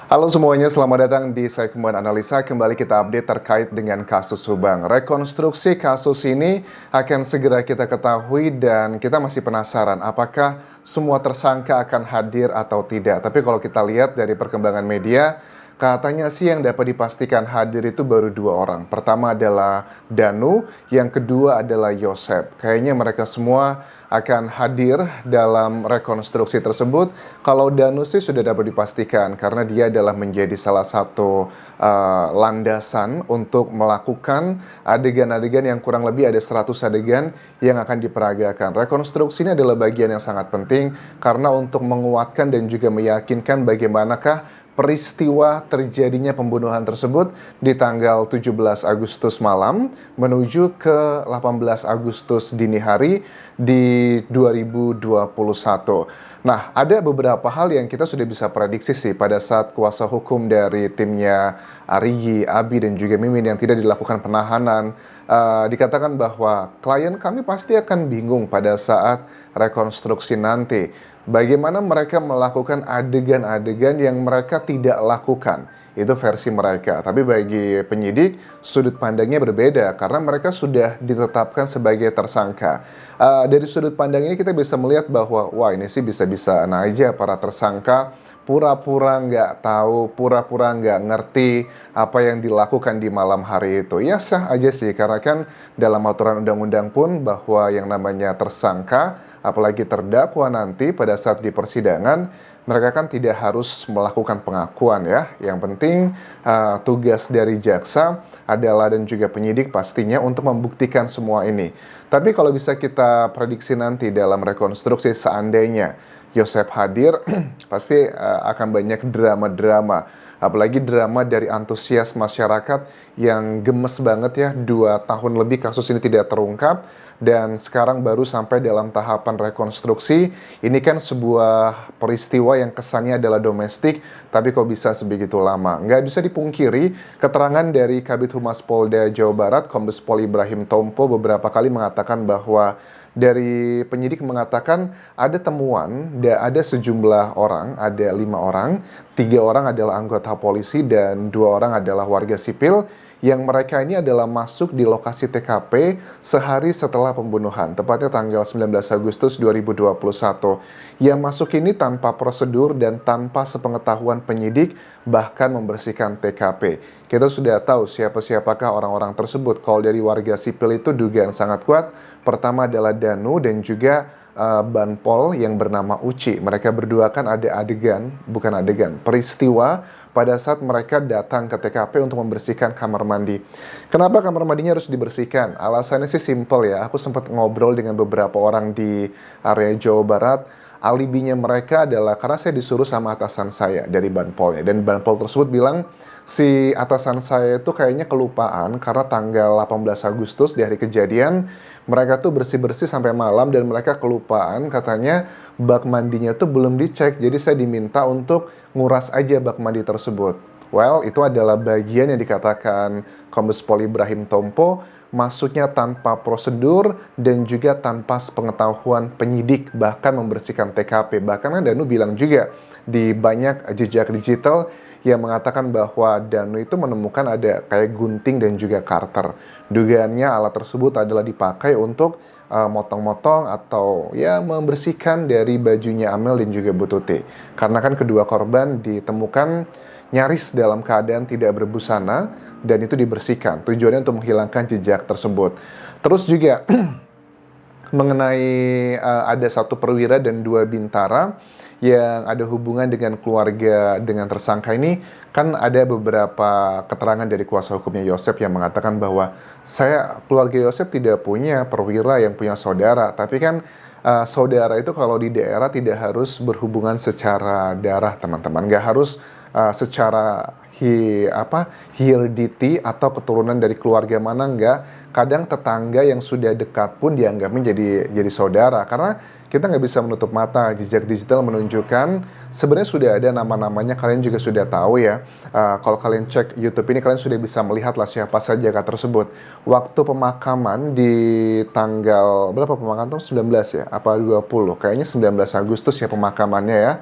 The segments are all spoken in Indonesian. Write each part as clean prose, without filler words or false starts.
Halo semuanya, selamat datang di segmen analisa. Kembali kita update terkait dengan kasus Subang. Rekonstruksi kasus ini akan segera kita ketahui dan kita masih penasaran apakah semua tersangka akan hadir atau tidak. Tapi kalau kita lihat dari perkembangan media, katanya sih yang dapat dipastikan hadir itu baru 2 orang. Pertama adalah Danu, yang kedua adalah Yosep. Kayaknya mereka semua akan hadir dalam rekonstruksi tersebut. Kalau Danu sih sudah dapat dipastikan karena dia adalah menjadi salah satu landasan untuk melakukan adegan-adegan yang kurang lebih ada 100 adegan yang akan diperagakan. Rekonstruksi ini adalah bagian yang sangat penting karena untuk menguatkan dan juga meyakinkan bagaimanakah peristiwa terjadinya pembunuhan tersebut di tanggal 17 Agustus malam menuju ke 18 Agustus dini hari di 2021. Nah, ada beberapa hal yang kita sudah bisa prediksi sih pada saat kuasa hukum dari timnya Arigi, Abi, dan juga Mimin yang tidak dilakukan penahanan. Dikatakan bahwa klien kami pasti akan bingung pada saat rekonstruksi nanti. Bagaimana mereka melakukan adegan-adegan yang mereka tidak lakukan. Itu versi mereka. Tapi bagi penyidik, sudut pandangnya berbeda karena mereka sudah ditetapkan sebagai tersangka. Dari sudut pandang ini kita bisa melihat bahwa, wah ini sih bisa-bisaan aja para tersangka pura-pura nggak tahu, pura-pura nggak ngerti apa yang dilakukan di malam hari itu. Ya sah aja sih, karena kan dalam aturan undang-undang pun bahwa yang namanya tersangka, apalagi terdakwa nanti pada saat di persidangan, mereka kan tidak harus melakukan pengakuan ya. Yang penting tugas dari jaksa adalah dan juga penyidik pastinya untuk membuktikan semua ini. Tapi kalau bisa kita prediksi nanti dalam rekonstruksi seandainya Yosep hadir, pasti akan banyak drama-drama. Apalagi drama dari antusias masyarakat yang gemes banget ya, 2 tahun lebih kasus ini tidak terungkap, dan sekarang baru sampai dalam tahapan rekonstruksi. Ini kan sebuah peristiwa yang kesannya adalah domestik, tapi kok bisa sebegitu lama? Nggak bisa dipungkiri, keterangan dari Kabid Humas Polda Jawa Barat, Kombes Pol Ibrahim Tompo beberapa kali mengatakan bahwa dari penyidik mengatakan ada temuan, ada sejumlah orang, ada 5 orang, 3 orang adalah anggota polisi dan 2 orang adalah warga sipil yang mereka ini adalah masuk di lokasi TKP sehari setelah pembunuhan, tepatnya tanggal 19 Agustus 2021. Yang masuk ini tanpa prosedur dan tanpa sepengetahuan penyidik, bahkan membersihkan TKP. Kita sudah tahu siapa-siapakah orang-orang tersebut. Kalau dari warga sipil itu dugaan sangat kuat. Pertama adalah Danu dan juga Banpol yang bernama Uci. Mereka berdua kan ada peristiwa pada saat mereka datang ke TKP untuk membersihkan kamar mandi. Kenapa kamar mandinya harus dibersihkan? Alasannya sih simple ya. Aku sempat ngobrol dengan beberapa orang di area Jawa Barat. Alibinya mereka adalah karena saya disuruh sama atasan saya dari Banpolnya. Dan Banpol tersebut bilang, si atasan saya itu kayaknya kelupaan karena tanggal 18 Agustus di hari kejadian mereka tuh bersih-bersih sampai malam dan mereka kelupaan katanya bak mandinya tuh belum dicek, jadi saya diminta untuk nguras aja bak mandi tersebut. Well, itu adalah bagian yang dikatakan Kombes Pol Ibrahim Tompo masuknya tanpa prosedur dan juga tanpa sepengetahuan penyidik, bahkan membersihkan TKP. Bahkan Danu bilang juga di banyak jejak digital yang mengatakan bahwa Danu itu menemukan ada kayak gunting dan juga karter. Dugaannya alat tersebut adalah dipakai untuk motong-motong atau ya membersihkan dari bajunya Amel dan juga Bu Tuti. Karena kan kedua korban ditemukan nyaris dalam keadaan tidak berbusana dan itu dibersihkan. Tujuannya untuk menghilangkan jejak tersebut. Terus juga mengenai ada 1 perwira dan 2 bintara yang ada hubungan dengan keluarga dengan tersangka ini, kan ada beberapa keterangan dari kuasa hukumnya Yosep yang mengatakan bahwa keluarga Yosep tidak punya perwira yang punya saudara, tapi kan saudara itu kalau di daerah tidak harus berhubungan secara darah, teman-teman, nggak harus secara heredity atau keturunan dari keluarga mana, enggak. Kadang tetangga yang sudah dekat pun dianggapnya jadi saudara, karena kita nggak bisa menutup mata. Jejak digital menunjukkan sebenarnya sudah ada nama-namanya, kalian juga sudah tahu ya. Kalau kalian cek YouTube ini, kalian sudah bisa melihat lah siapa saja tersebut. Waktu pemakaman di tanggal berapa pemakaman tuh? 19 ya? Apa 20? Kayaknya 19 Agustus ya pemakamannya ya.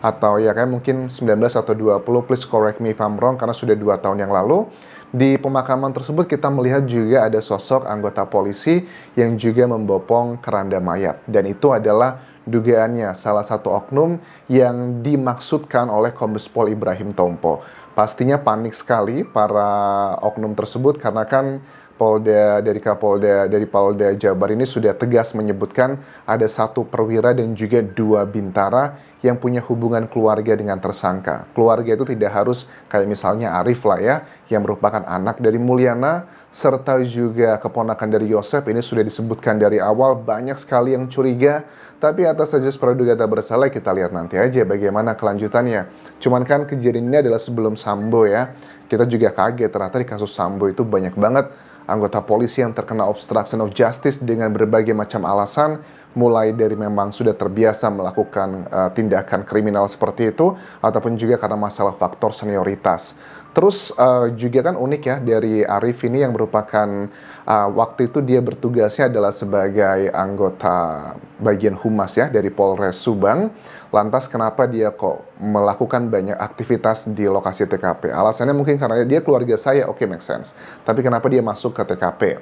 atau ya kayak mungkin 19 atau 20, please correct me if I'm wrong, karena sudah 2 tahun yang lalu. Di pemakaman tersebut kita melihat juga ada sosok anggota polisi yang juga membopong keranda mayat. Dan itu adalah dugaannya salah satu oknum yang dimaksudkan oleh Kombes Pol Ibrahim Tompo. Pastinya panik sekali para oknum tersebut karena kan Polda Jabar ini sudah tegas menyebutkan ada 1 perwira dan juga 2 bintara yang punya hubungan keluarga dengan tersangka. Keluarga itu tidak harus kayak misalnya Arif lah ya, yang merupakan anak dari Mulyana, serta juga keponakan dari Yosef. Ini sudah disebutkan dari awal, banyak sekali yang curiga, tapi atas saja praduga tak bersalah, kita lihat nanti aja bagaimana kelanjutannya. Cuman kan kejadian ini adalah sebelum Sambo ya, kita juga kaget ternyata di kasus Sambo itu banyak banget anggota polisi yang terkena obstruction of justice dengan berbagai macam alasan, mulai dari memang sudah terbiasa melakukan tindakan kriminal seperti itu, ataupun juga karena masalah faktor senioritas. Terus juga kan unik ya dari Arif ini yang merupakan waktu itu dia bertugasnya adalah sebagai anggota bagian humas ya dari Polres Subang. Lantas kenapa dia kok melakukan banyak aktivitas di lokasi TKP? Alasannya mungkin karena dia keluarga saya, oke, make sense. Tapi kenapa dia masuk ke TKP?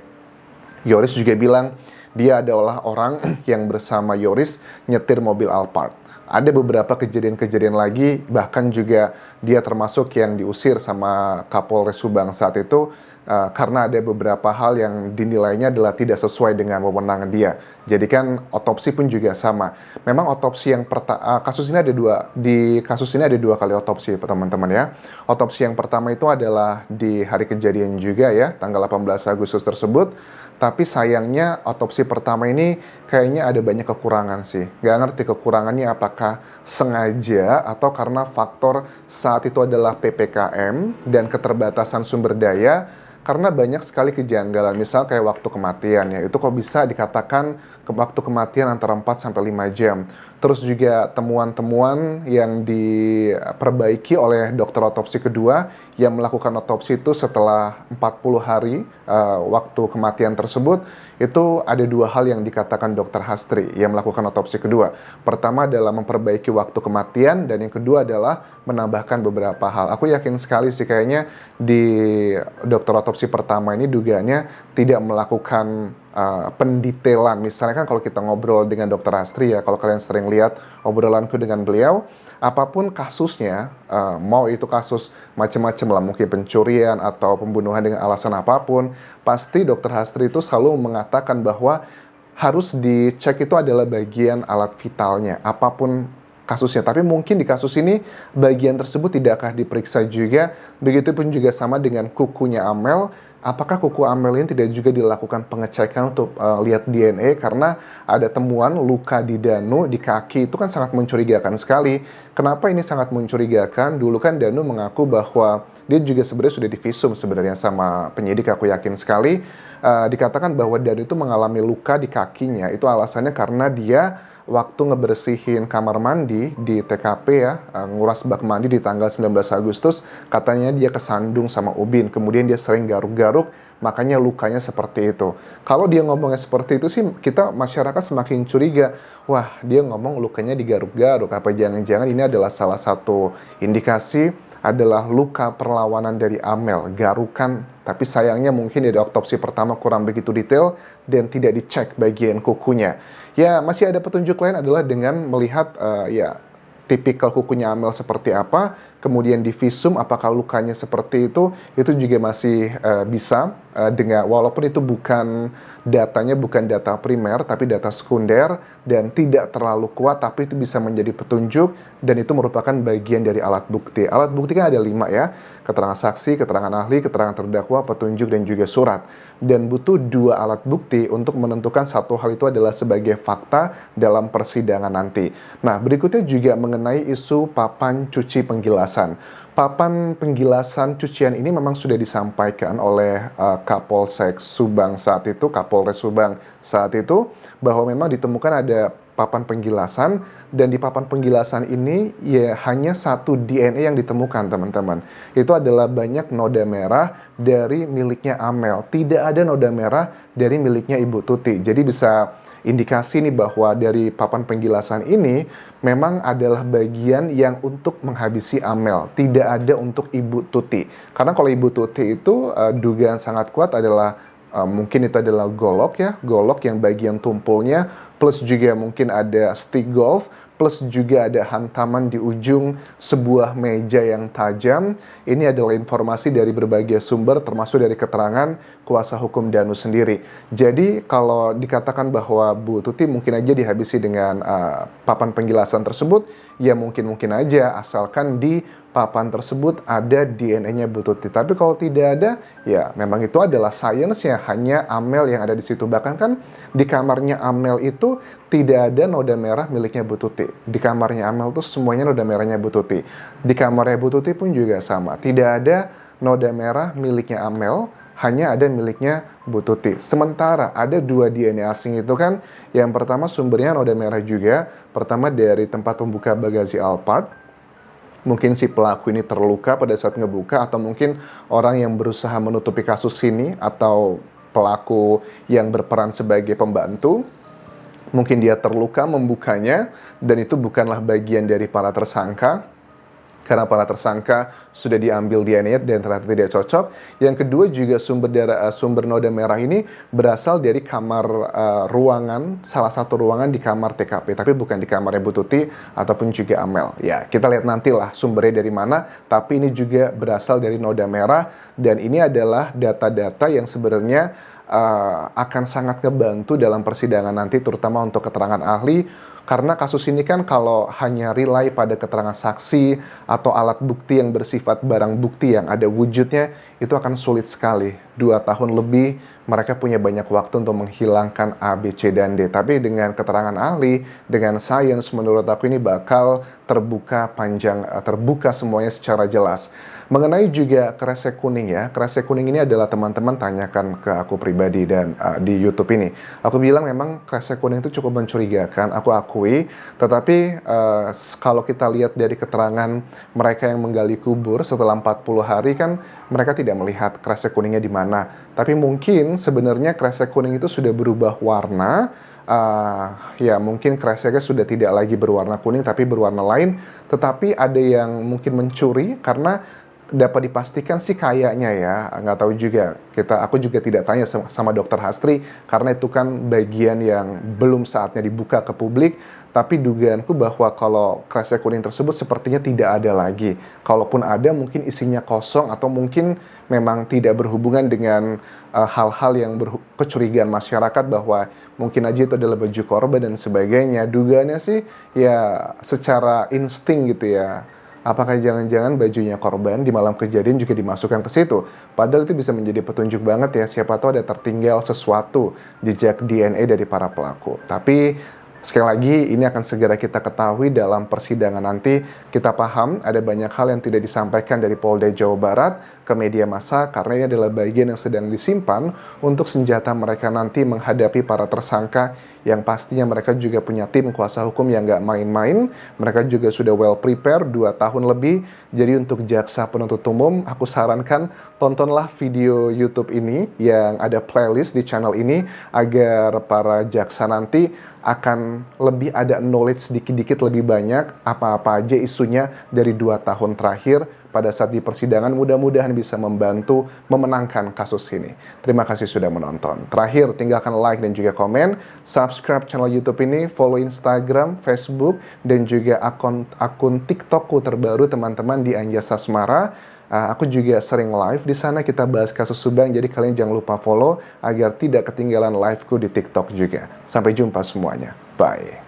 Yoris juga bilang dia adalah orang yang bersama Yoris nyetir mobil Alphard. Ada beberapa kejadian-kejadian lagi, bahkan juga dia termasuk yang diusir sama Kapolres Subang saat itu karena ada beberapa hal yang dinilainya adalah tidak sesuai dengan wewenang dia. Jadi kan otopsi pun juga sama. Memang otopsi yang kasus ini ada dua kali otopsi teman-teman ya. Otopsi yang pertama itu adalah di hari kejadian juga ya, tanggal 18 Agustus tersebut. Tapi sayangnya otopsi pertama ini kayaknya ada banyak kekurangan sih. Gak ngerti kekurangannya apakah sengaja atau karena faktor saat itu adalah PPKM dan keterbatasan sumber daya. Karena banyak sekali kejanggalan, misal kayak waktu kematian ya, itu kok bisa dikatakan waktu kematian antara 4 sampai 5 jam. Terus juga temuan-temuan yang diperbaiki oleh dokter otopsi kedua yang melakukan otopsi itu setelah 40 hari waktu kematian tersebut, itu ada 2 hal yang dikatakan dokter Hastri yang melakukan otopsi kedua. Pertama adalah memperbaiki waktu kematian, dan yang kedua adalah menambahkan beberapa hal. Aku yakin sekali sih kayaknya di dokter otopsi pertama ini dugaannya tidak melakukan pendetailan. Misalnya kan kalau kita ngobrol dengan dokter Hastri ya, kalau kalian sering lihat obrolanku dengan beliau, apapun kasusnya, mau itu kasus macam-macam lah, mungkin pencurian atau pembunuhan dengan alasan apapun, pasti dokter Hastri itu selalu mengatakan bahwa harus dicek itu adalah bagian alat vitalnya, apapun kasusnya. Tapi mungkin di kasus ini bagian tersebut tidakkah diperiksa juga. Begitupun juga sama dengan kukunya Amel. Apakah kuku Amel ini tidak juga dilakukan pengecekan untuk lihat DNA, karena ada temuan luka di Danu di kaki, itu kan sangat mencurigakan sekali. Kenapa ini sangat mencurigakan? Dulu kan Danu mengaku bahwa dia juga sebenarnya sudah divisum sebenarnya sama penyidik, aku yakin sekali. Dikatakan bahwa Danu itu mengalami luka di kakinya, itu alasannya karena dia waktu ngebersihin kamar mandi di TKP ya, nguras bak mandi di tanggal 19 Agustus, katanya dia kesandung sama ubin, kemudian dia sering garuk-garuk, makanya lukanya seperti itu. Kalau dia ngomongnya seperti itu sih, kita masyarakat semakin curiga, wah dia ngomong lukanya digaruk-garuk, apa jangan-jangan ini adalah salah satu indikasi adalah luka perlawanan dari Amel, garukan. Tapi sayangnya mungkin dari otopsi pertama kurang begitu detail dan tidak dicek bagian kukunya. Ya, masih ada petunjuk lain adalah dengan melihat tipikal kukunya Amel seperti apa, kemudian di visum apakah lukanya seperti itu juga masih bisa dengan, walaupun itu datanya bukan data primer tapi data sekunder dan tidak terlalu kuat, tapi itu bisa menjadi petunjuk dan itu merupakan bagian dari alat bukti. Alat bukti kan ada 5 ya, keterangan saksi, keterangan ahli, keterangan terdakwa, petunjuk dan juga surat. Dan butuh 2 alat bukti untuk menentukan satu hal itu adalah sebagai fakta dalam persidangan nanti. Nah, berikutnya juga mengenai isu papan cuci penggilasan. Papan penggilasan cucian ini memang sudah disampaikan oleh Kapolsek Subang saat itu, Kapolres Subang saat itu, bahwa memang ditemukan ada papan penggilasan, dan di papan penggilasan ini ya hanya 1 DNA yang ditemukan, teman-teman. Itu adalah banyak noda merah dari miliknya Amel, tidak ada noda merah dari miliknya Ibu Tuti. Jadi bisa indikasi nih bahwa dari papan penggilasan ini memang adalah bagian yang untuk menghabisi Amel, tidak ada untuk Ibu Tuti. Karena kalau Ibu Tuti itu dugaan sangat kuat adalah mungkin itu adalah golok ya, golok yang bagian tumpulnya, plus juga mungkin ada stick golf, plus juga ada hantaman di ujung sebuah meja yang tajam. Ini adalah informasi dari berbagai sumber termasuk dari keterangan kuasa hukum Danu sendiri. Jadi kalau dikatakan bahwa Bu Tuti mungkin aja dihabisi dengan papan penggilasan tersebut, ya mungkin aja asalkan di papan tersebut ada DNA-nya Bu Tuti. Tapi kalau tidak ada, ya memang itu adalah sainsnya, hanya Amel yang ada di situ. Bahkan kan di kamarnya Amel itu tidak ada noda merah miliknya Bu Tuti. Di kamarnya Amel tuh semuanya noda merahnya Bu Tuti. Di kamarnya Bu Tuti pun juga sama. Tidak ada noda merah miliknya Amel, hanya ada miliknya Bu Tuti. Sementara ada 2 DNA asing itu kan, yang pertama sumbernya noda merah juga. Pertama dari tempat pembuka bagasi Alphard. Mungkin si pelaku ini terluka pada saat ngebuka, atau mungkin orang yang berusaha menutupi kasus ini, atau pelaku yang berperan sebagai pembantu. Mungkin dia terluka membukanya, dan itu bukanlah bagian dari para tersangka. Karena para tersangka sudah diambil DNA dan ternyata tidak cocok. Yang kedua juga sumber noda merah ini berasal dari kamar ruangan, salah satu ruangan di kamar TKP, tapi bukan di kamarnya Bu Tuti ataupun juga Amel. Ya, kita lihat nantilah sumbernya dari mana, tapi ini juga berasal dari noda merah, dan ini adalah data-data yang sebenarnya akan sangat ngebantu dalam persidangan nanti, terutama untuk keterangan ahli. Karena kasus ini kan kalau hanya rely pada keterangan saksi atau alat bukti yang bersifat barang bukti yang ada wujudnya, itu akan sulit sekali. 2 tahun lebih mereka punya banyak waktu untuk menghilangkan A, B, C, dan D. Tapi dengan keterangan ahli, dengan sains, menurut aku ini bakal terbuka semuanya secara jelas. Mengenai juga kresek kuning ya, kresek kuning ini adalah teman-teman tanyakan ke aku pribadi dan di YouTube ini. Aku bilang memang kresek kuning itu cukup mencurigakan, aku akui. Tetapi kalau kita lihat dari keterangan mereka yang menggali kubur setelah 40 hari kan mereka tidak melihat kresek kuningnya di mana. Tapi mungkin sebenarnya kresek kuning itu sudah berubah warna. Ya mungkin kreseknya sudah tidak lagi berwarna kuning tapi berwarna lain. Tetapi ada yang mungkin mencuri karena dapat dipastikan sih kayaknya ya, nggak tahu juga. Aku juga tidak tanya sama Dokter Hastri karena itu kan bagian yang belum saatnya dibuka ke publik. Tapi dugaanku bahwa kalau kresek kuning tersebut sepertinya tidak ada lagi. Kalaupun ada mungkin isinya kosong atau mungkin memang tidak berhubungan dengan hal-hal yang kecurigaan masyarakat bahwa mungkin aja itu adalah baju korban dan sebagainya. Dugaannya sih ya secara insting gitu ya. Apakah jangan-jangan bajunya korban di malam kejadian juga dimasukkan ke situ? Padahal itu bisa menjadi petunjuk banget ya, siapa tahu ada tertinggal sesuatu jejak DNA dari para pelaku. Tapi sekali lagi ini akan segera kita ketahui dalam persidangan nanti. Kita paham ada banyak hal yang tidak disampaikan dari Polda Jawa Barat ke media massa karena ini adalah bagian yang sedang disimpan untuk senjata mereka nanti menghadapi para tersangka yang pastinya mereka juga punya tim kuasa hukum yang nggak main-main. Mereka juga sudah well prepare 2 tahun lebih. Jadi untuk jaksa penuntut umum, aku sarankan tontonlah video YouTube ini yang ada playlist di channel ini agar para jaksa nanti akan lebih ada knowledge sedikit-dikit lebih banyak apa-apa aja isunya dari 2 tahun terakhir pada saat di persidangan. Mudah-mudahan bisa membantu memenangkan kasus ini. Terima kasih sudah menonton. Terakhir, tinggalkan like dan juga komen, subscribe channel YouTube ini, follow Instagram, Facebook, dan juga akun TikTokku terbaru teman-teman di Anjasa Asmara. Aku juga sering live di sana, kita bahas kasus Subang, jadi kalian jangan lupa follow agar tidak ketinggalan liveku di TikTok juga. Sampai jumpa semuanya. Bye.